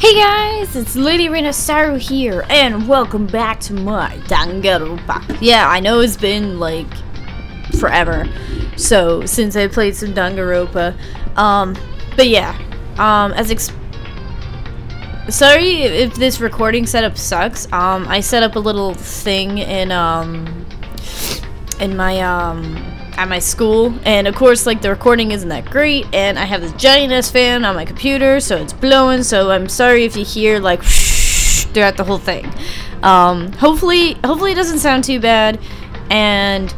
Hey guys, it's Lady Renosaru here, and welcome back to my Dangan Ronpa. Yeah, I know it's been like forever, since I played some Dangan Ronpa. But yeah, sorry if this recording setup sucks. I set up a little thing in my at my school, and of course, like, the recording isn't that great, and I have this giant ass fan on my computer, so it's blowing, so I'm sorry if you hear like whoosh throughout the whole thing. Hopefully it doesn't sound too bad, and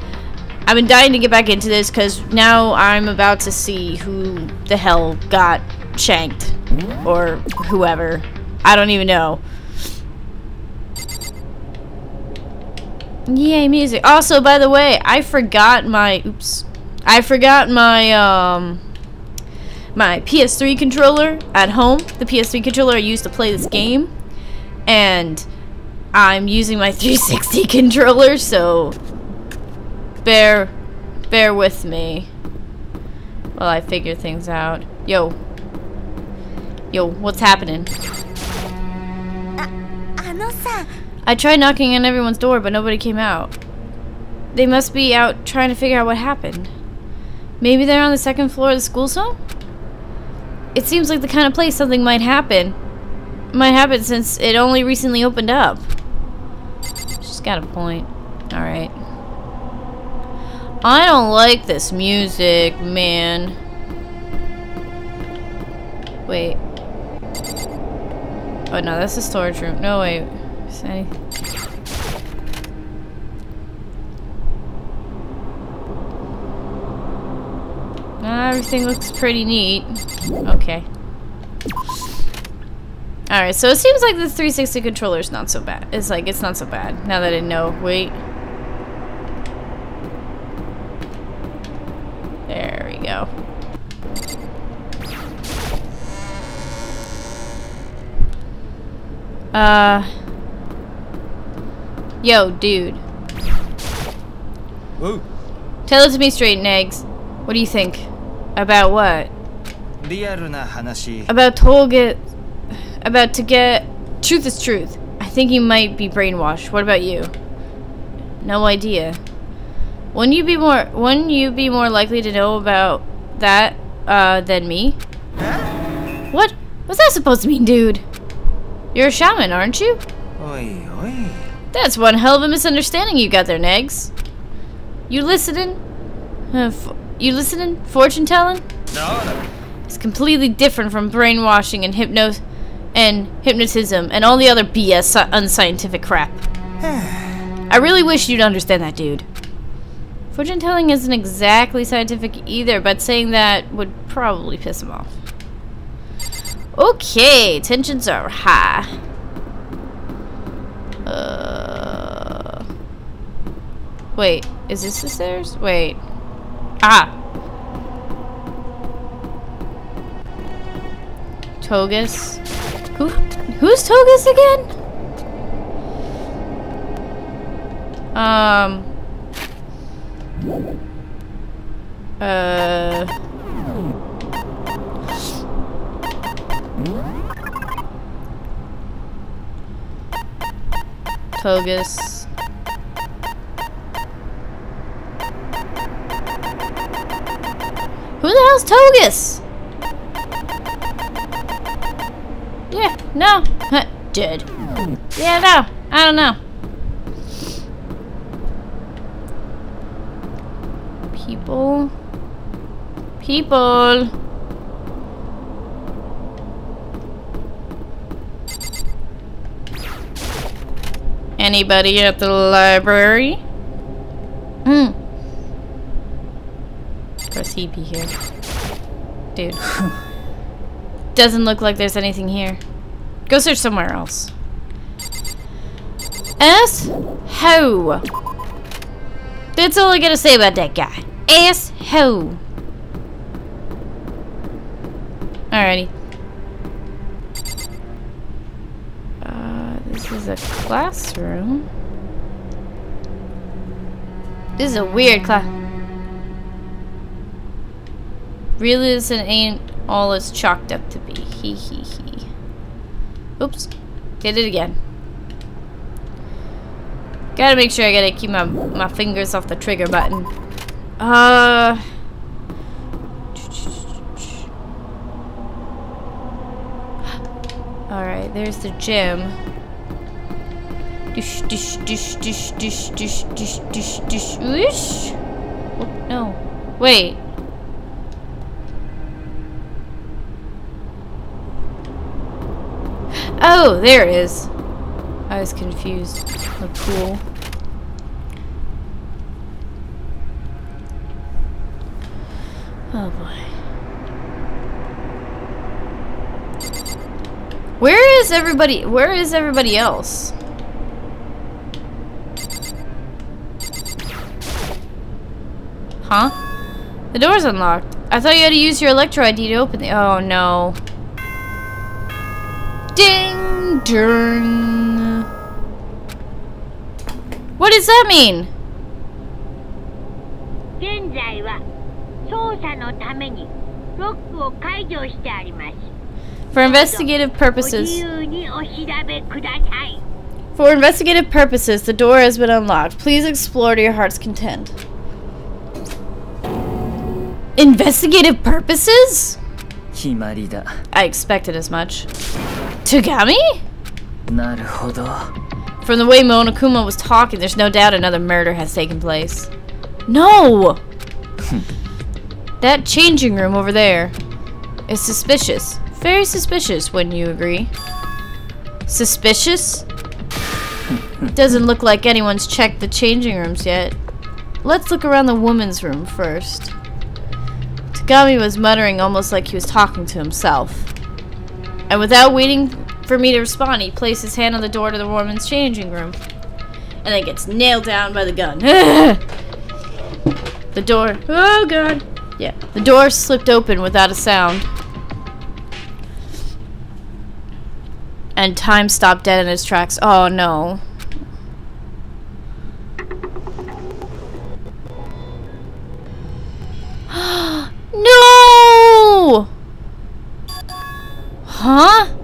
I've been dying to get back into this because now I'm about to see who the hell got shanked, or whoever. I don't even know. Yay, music. Also, by the way, I forgot my my PS3 controller at home. The PS3 controller I used to play this game, and I'm using my 360 controller, so bear with me while I figure things out. Yo, what's happening? I tried knocking on everyone's door, but nobody came out. They must be out trying to figure out what happened. Maybe they're on the second floor of the school zone? It seems like the kind of place something might happen. Might happen since it only recently opened up. She's got a point. Alright. I don't like this music, man. Wait. Oh no, that's the storage room. No, wait. Everything looks pretty neat. Okay. Alright, so it seems like the 360 controller is not so bad. It's not so bad. Now that I know. Wait. There we go. Yo, dude. Whoa. Tell it to me straight, Negs. What do you think? About what? About to get... Truth is truth. I think you might be brainwashed. What about you? No idea. Wouldn't you be more likely to know about that, than me? What? What's that supposed to mean, dude? You're a shaman, aren't you? Oi, oi. That's one hell of a misunderstanding you got there, Negs. You listening? You listening? Fortune telling? No. It's completely different from brainwashing and hypnotism and all the other BS unscientific crap. I really wish you'd understand that, dude. Fortune telling isn't exactly scientific either, but saying that would probably piss him off. Okay, tensions are high. Wait, is this the stairs? Wait. Ah! Togus? Who's Togus again? Togus. Who the hell's Togus? Yeah, no. Dead. Yeah, no. I don't know. People. Anybody at the library? Of course he'd be here. Dude. Doesn't look like there's anything here. Go search somewhere else. Ass-ho. That's all I gotta say about that guy. Ass-ho. Alrighty. This is a classroom. This is a weird class. Realism ain't all it's chalked up to be. Hee hee hee. Oops. Did it again. Gotta make sure I gotta keep my fingers off the trigger button. Alright, there's the gym. Dish, dish, dish, dish, dish, dish, dish, dish, dish, whoosh. Oh, no. Wait. Oh, there it is. I was confused. The pool. Oh boy. Where is everybody? Where is everybody else? Huh? The door's unlocked. I thought you had to use your Electro ID to open the— oh no. Ding ding. What does that mean? For investigative purposes. For investigative purposes, the door has been unlocked. Please explore to your heart's content. Investigative purposes? I expected as much. Togami? From the way Monokuma was talking, there's no doubt another murder has taken place. No! That changing room over there is suspicious. Very suspicious, wouldn't you agree? Suspicious? Doesn't look like anyone's checked the changing rooms yet. Let's look around the woman's room first. Togami was muttering almost like he was talking to himself. And without waiting for me to respond, he placed his hand on the door to the woman's changing room. And then gets nailed down by the gun. The door— oh god. Yeah. The door slipped open without a sound. And time stopped dead in its tracks. Oh no. No! Huh?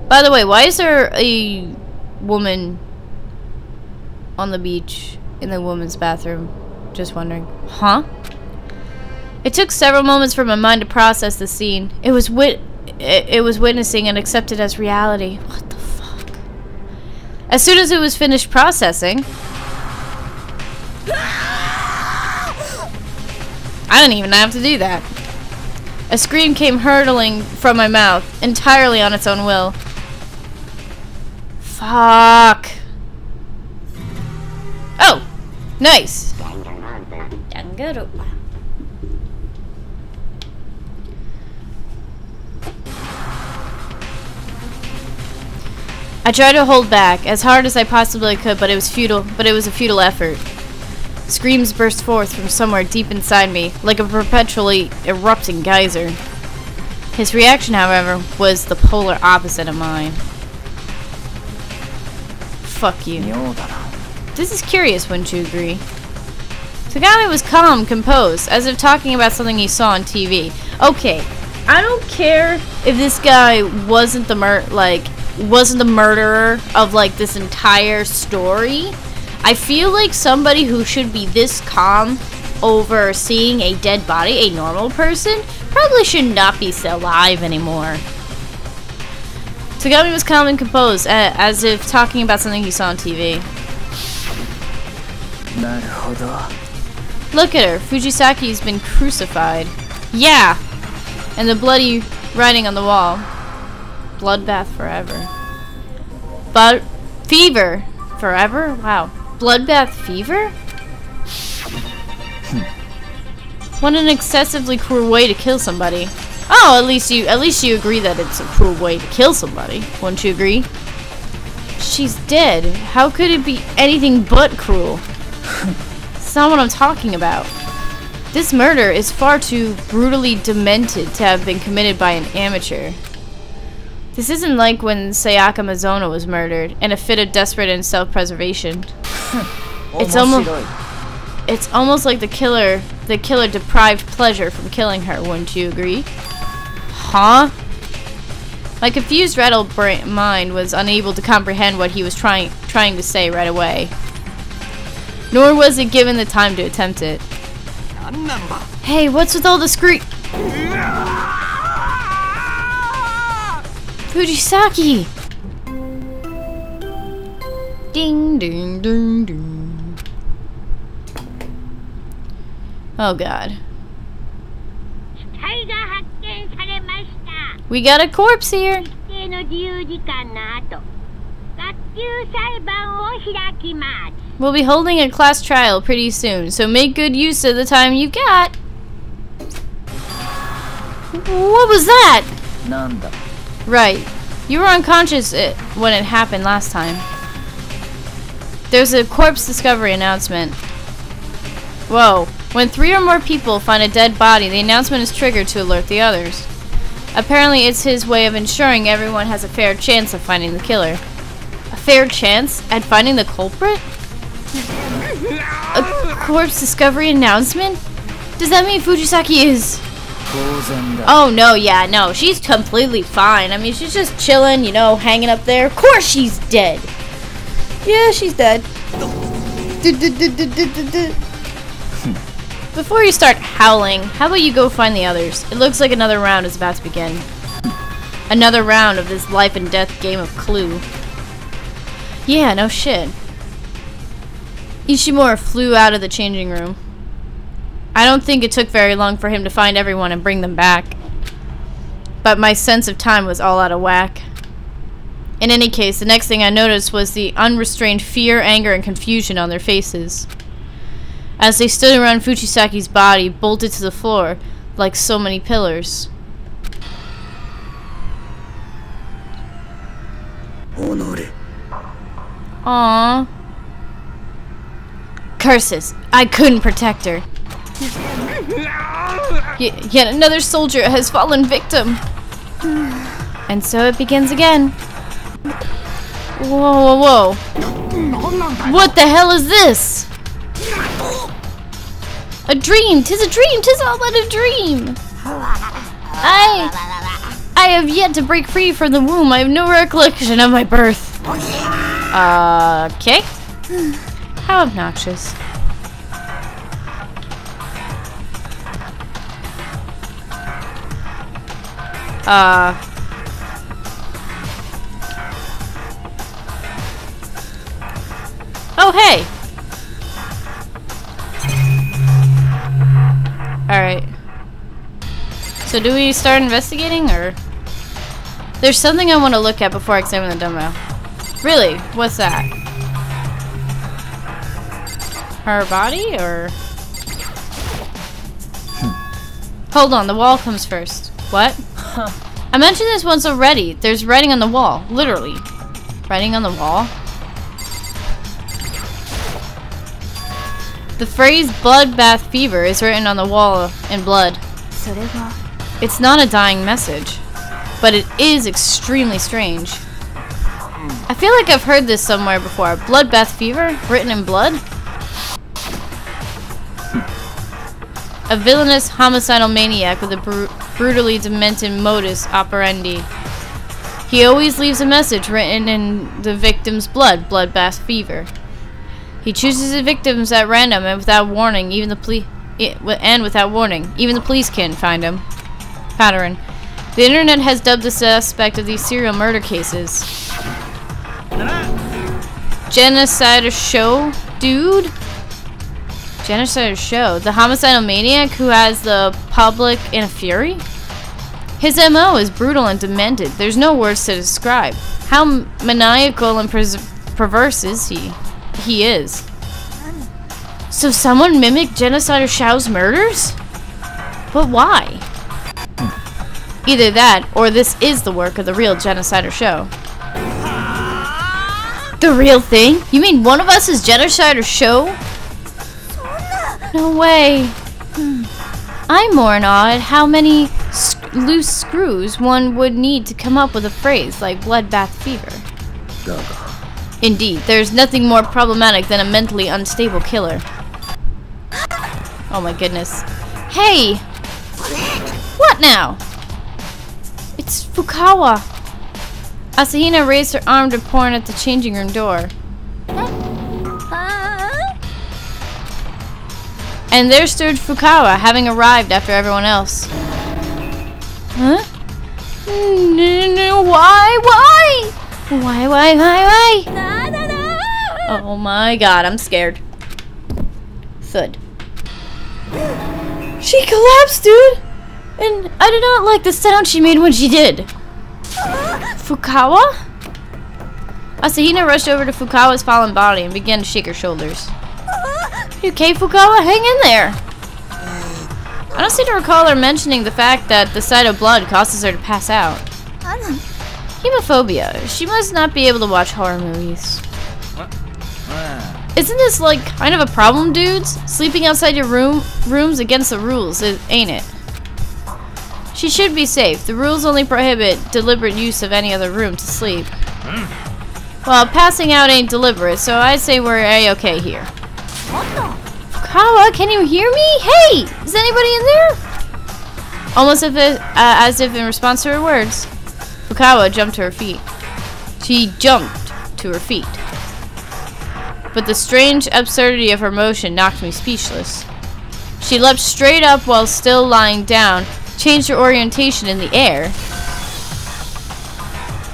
By the way, why is there a woman on the beach in the woman's bathroom? Just wondering. Huh? It took several moments for my mind to process the scene. It was witnessing and accepted as reality. What the fuck? As soon as it was finished processing, I didn't even have to do that. A scream came hurtling from my mouth, entirely on its own will. Fuck. Oh, nice. Dangan Ronpa. I tried to hold back as hard as I possibly could, but it was futile. But it was a futile effort. Screams burst forth from somewhere deep inside me, like a perpetually erupting geyser. His reaction, however, was the polar opposite of mine. Fuck you. This is curious, wouldn't you agree? Togami was calm, composed, as if talking about something he saw on TV. Okay, I don't care if this guy wasn't the murderer of like this entire story. I feel like somebody who should be this calm over seeing a dead body, a normal person, probably should not be still alive anymore. Togami was calm and composed, as if talking about something he saw on TV. Look at her. Fujisaki's been crucified. Yeah! And the bloody writing on the wall. Bloodbath forever. But fever forever? Wow. Bloodbath fever? What an excessively cruel way to kill somebody. Oh, at least you agree that it's a cruel way to kill somebody. Wouldn't you agree? She's dead. How could it be anything but cruel? It's not what I'm talking about. This murder is far too brutally demented to have been committed by an amateur. This isn't like when Sayaka Mizono was murdered in a fit of desperate and self-preservation. It's almost like the killer deprived pleasure from killing her, wouldn't you agree? Huh? My confused rattled mind was unable to comprehend what he was trying to say right away. Nor was it given the time to attempt it. Hey, what's with all the Fujisaki! Ding, ding, ding, ding. Oh god. We got a corpse here! We'll be holding a class trial pretty soon, so make good use of the time you've got! What was that? Right. You were unconscious when it happened last time. There's a corpse discovery announcement. Whoa. When 3 or more people find a dead body, the announcement is triggered to alert the others. Apparently, it's his way of ensuring everyone has a fair chance of finding the killer. A fair chance at finding the culprit? A corpse discovery announcement? Does that mean Fujisaki is... Oh, no, yeah, no. She's completely fine. I mean, she's just chilling, you know, hanging up there. Of course she's dead. Yeah, she's dead. Before you start howling, how about you go find the others? It looks like another round is about to begin. Another round of this life and death game of Clue. Yeah, no shit. Ishimura flew out of the changing room. I don't think it took very long for him to find everyone and bring them back. But my sense of time was all out of whack. In any case, the next thing I noticed was the unrestrained fear, anger, and confusion on their faces. As they stood around Fujisaki's body, bolted to the floor, like so many pillars. Aww. Curses! I couldn't protect her. Yet another soldier has fallen victim. And so it begins again. Whoa, whoa, whoa. What the hell is this? A dream! 'Tis a dream! 'Tis all but a dream! I have yet to break free from the womb. I have no recollection of my birth. Okay. How obnoxious. Oh, hey! Alright. So do we start investigating, or? There's something I want to look at before I examine the demo. Really? What's that? Her body, or? Hold on, the wall comes first. What? I mentioned this once already. There's writing on the wall. Literally. Writing on the wall? The phrase bloodbath fever is written on the wall in blood. It's not a dying message, but it is extremely strange. I feel like I've heard this somewhere before. Bloodbath fever? Written in blood? A villainous homicidal maniac with a brutally demented modus operandi. He always leaves a message written in the victim's blood, bloodbath fever. He chooses his victims at random and without warning. Even the police can't find him. Pattern. The internet has dubbed this aspect of these serial murder cases Genocide Show, dude. Genocide Show. The homicidal maniac who has the public in a fury? His MO is brutal and demented. There's no words to describe. How maniacal and perverse is he? He is. So someone mimicked Genocide Show's murders? But why? Either that, or this is the work of the real Genocide Show. The real thing? You mean one of us is Genocide Show? No way. I'm more in awe at how many loose screws one would need to come up with a phrase like bloodbath fever. Indeed, there's nothing more problematic than a mentally unstable killer. Oh my goodness. Hey! What now? It's Fukawa. Asahina raised her arm to point at the changing room door. And there stood Fukawa, having arrived after everyone else. Huh? Why? Why? Oh my god, I'm scared. Thud. She collapsed, dude! And I did not like the sound she made when she did. Fukawa? Asahina rushed over to Fukawa's fallen body and began to shake her shoulders. You okay, Fukawa? Hang in there! I don't seem to recall her mentioning the fact that the sight of blood causes her to pass out. Hemophobia. She must not be able to watch horror movies. Isn't this like kind of a problem, dudes? Sleeping outside your rooms against the rules, ain't it? She should be safe. The rules only prohibit deliberate use of any other room to sleep. Well, passing out ain't deliberate, so I say we're A-okay here. Fukawa, can you hear me? Hey! Is anybody in there? Almost as if in response to her words, Fukawa jumped to her feet. She jumped to her feet. But the strange absurdity of her motion knocked me speechless. She leapt straight up while still lying down, changed her orientation in the air,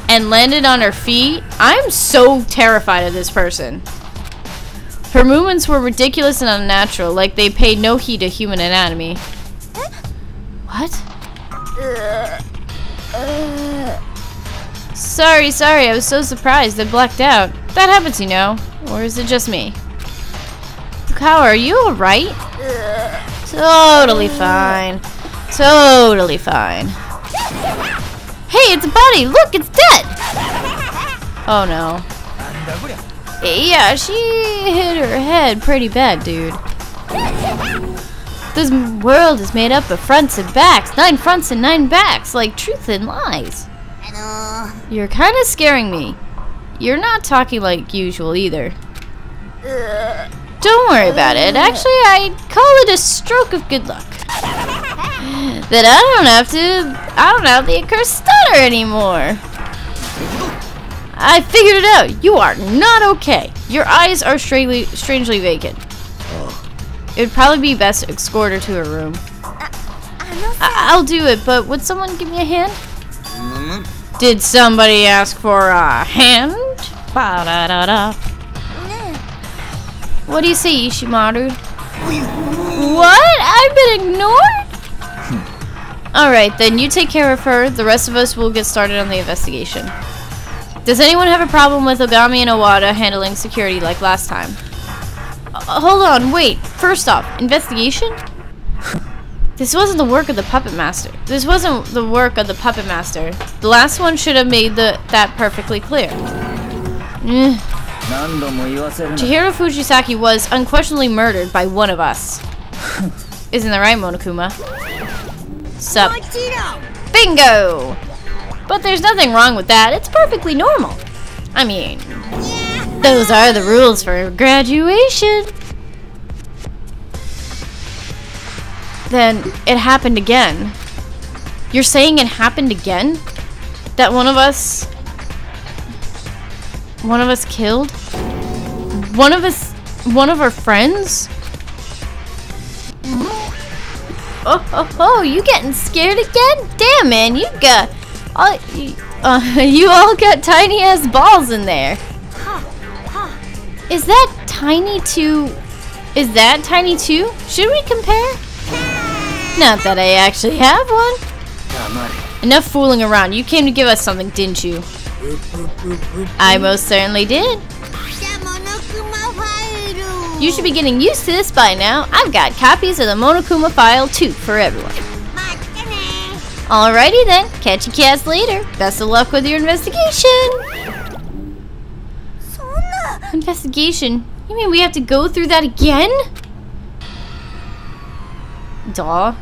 and landed on her feet. I'm so terrified of this person. Her movements were ridiculous and unnatural, like they paid no heed to human anatomy. What? Sorry, I was so surprised I blacked out. That happens, you know. Or is it just me? Fukawa, are you alright? Totally fine. Totally fine. Hey, it's a body! Look, it's dead! Oh no. Yeah, she hit her head pretty bad, dude. This world is made up of fronts and backs. 9 fronts and 9 backs, like truth and lies. You're kind of scaring me. You're not talking like usual either. Don't worry about it. Actually, I'd call it a stroke of good luck. That I don't have the accursed stutter anymore. I figured it out. You are not okay. Your eyes are strangely vacant. It would probably be best to escort her to her room. I'll do it, but would someone give me a hand? Did somebody ask for a hand? Ba-da-da-da. What do you say, Ishimaru? What? I've been ignored? Alright, then you take care of her. The rest of us will get started on the investigation. Does anyone have a problem with Ogami and Owada handling security like last time? Hold on, wait. First off, investigation? This wasn't the work of the puppet master. The last one should have made that perfectly clear. Chihiro Fujisaki was unquestionably murdered by one of us. Isn't that right, Monokuma? Sup? Bingo! But there's nothing wrong with that. It's perfectly normal. I mean, those are the rules for graduation. Then it happened again. You're saying it happened again? That one of us killed? One of our friends? Oh, you getting scared again? Damn, man, you all got tiny ass balls in there. Is that tiny too? Should we compare? Not that I actually have one. Enough fooling around. You came to give us something, didn't you? I most certainly did. You should be getting used to this by now. I've got copies of the Monokuma file too for everyone. Alrighty then, catch you cats later. Best of luck with your investigation. Investigation? You mean we have to go through that again? Duh.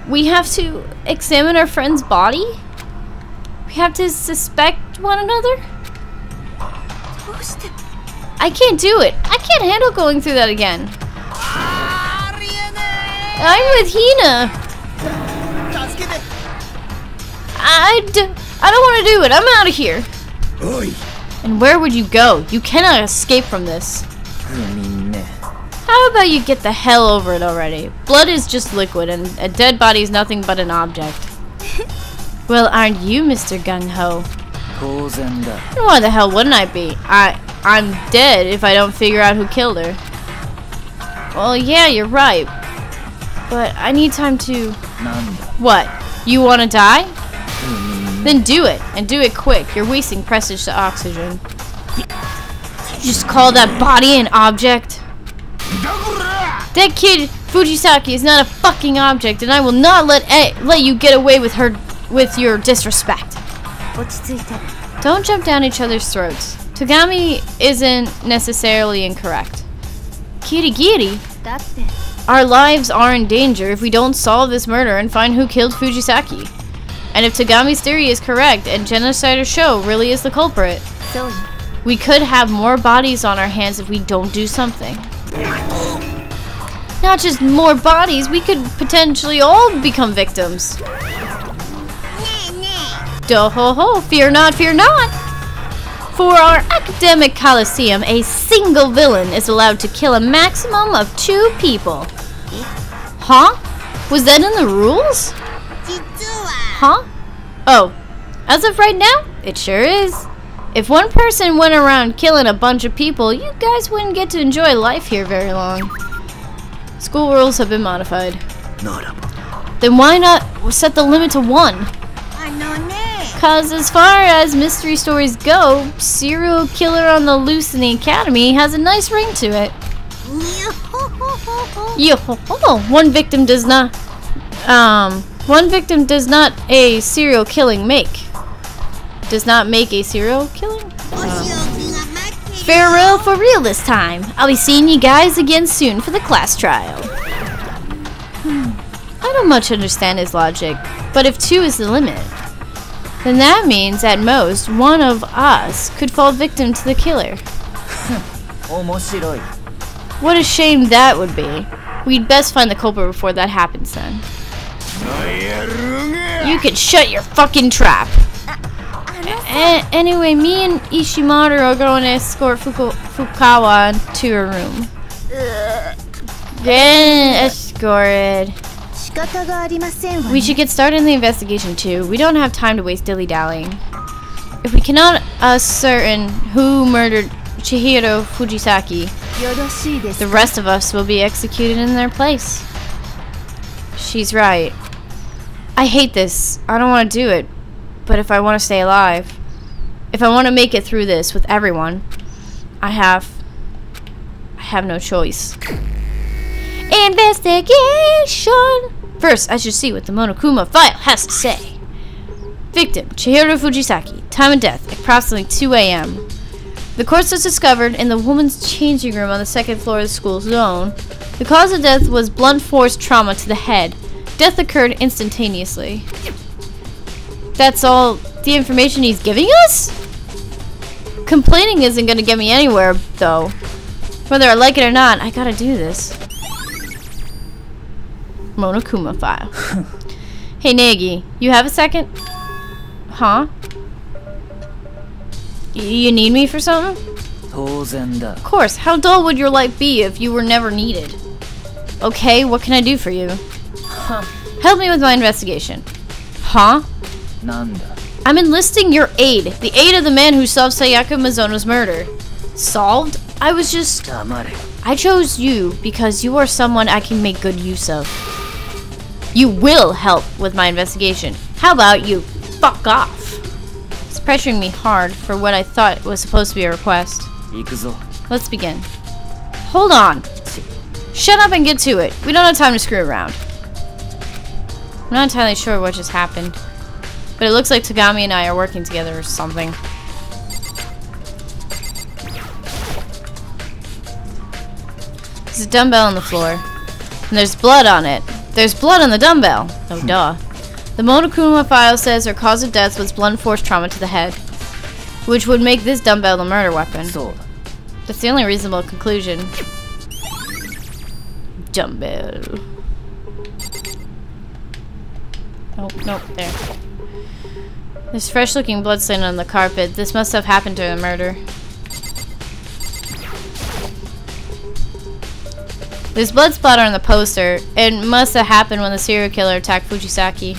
We have to examine our friend's body? We have to suspect one another? I can't do it. I can't handle going through that again. I'm with Hina. I don't want to do it. I'm out of here. And where would you go? You cannot escape from this. How about you get the hell over it already? Blood is just liquid, and a dead body is nothing but an object. Well, aren't you, Mr. Gung-Ho? Why the hell wouldn't I be? I'm dead if I don't figure out who killed her. Well, yeah, you're right. But I need time to... What? You want to die? Then do it, and do it quick. You're wasting precious oxygen. You just call that body an object? That kid, Fujisaki, is not a fucking object, and I will not let you get away with your disrespect. Don't jump down each other's throats. Togami isn't necessarily incorrect. Kirigiri? Our lives are in danger if we don't solve this murder and find who killed Fujisaki. And if Togami's theory is correct and Genocider Show really is the culprit, we could have more bodies on our hands if we don't do something. Not just more bodies, we could potentially all become victims. Doho-ho, fear not, fear not! For our academic coliseum, a single villain is allowed to kill a maximum of 2 people. Huh? Was that in the rules? Huh? Oh, as of right now, it sure is. If one person went around killing a bunch of people, you guys wouldn't get to enjoy life here very long. School rules have been modified. Then why not set the limit to 1? Cause as far as mystery stories go, serial killer on the loose in the academy has a nice ring to it. One victim does not a serial killing make. Does not make a serial killing? Farewell for real this time. I'll be seeing you guys again soon for the class trial. I don't much understand his logic, but if 2 is the limit, then that means, at most, one of us could fall victim to the killer. What a shame that would be. We'd best find the culprit before that happens then. You can shut your fucking trap. Anyway, me and Ishimaru are going to escort Fukawa to her room. Get escorted. We should get started in the investigation too. We don't have time to waste dilly-dallying. If we cannot ascertain who murdered Chihiro Fujisaki, the rest of us will be executed in their place. She's right. I hate this. I don't want to do it. But if I want to stay alive, if I want to make it through this with everyone, I have no choice. Investigation! First, I should see what the Monokuma file has to say. Victim, Chihiro Fujisaki. Time of death, approximately 2 a.m. The corpse was discovered in the woman's changing room on the 2nd floor of the school zone. The cause of death was blunt force trauma to the head. Death occurred instantaneously. That's all the information he's giving us? Complaining isn't going to get me anywhere, though. Whether I like it or not, I gotta do this. Monokuma file. Hey, Nagi, you have a second? Huh? You need me for something? Of course. How dull would your life be if you were never needed? Okay, what can I do for you? Help me with my investigation. Huh? I'm enlisting your aid. The aid of the man who solved Sayaka Mizono's murder. Solved? I chose you because you are someone I can make good use of. You will help with my investigation. How about you fuck off? It's pressuring me hard for what I thought was supposed to be a request. Let's begin. Hold on. Shut up and get to it. We don't have time to screw around. I'm not entirely sure what just happened, but it looks like Togami and I are working together or something. There's a dumbbell on the floor, and there's blood on it. There's blood on the dumbbell. Oh, duh. The Monokuma file says her cause of death was blunt force trauma to the head, which would make this dumbbell the murder weapon. That's the only reasonable conclusion. Dumbbell. Oh, nope, there. There's fresh looking bloodstain on the carpet. This must have happened during the murder. There's blood splatter on the poster. It must have happened when the serial killer attacked Fujisaki.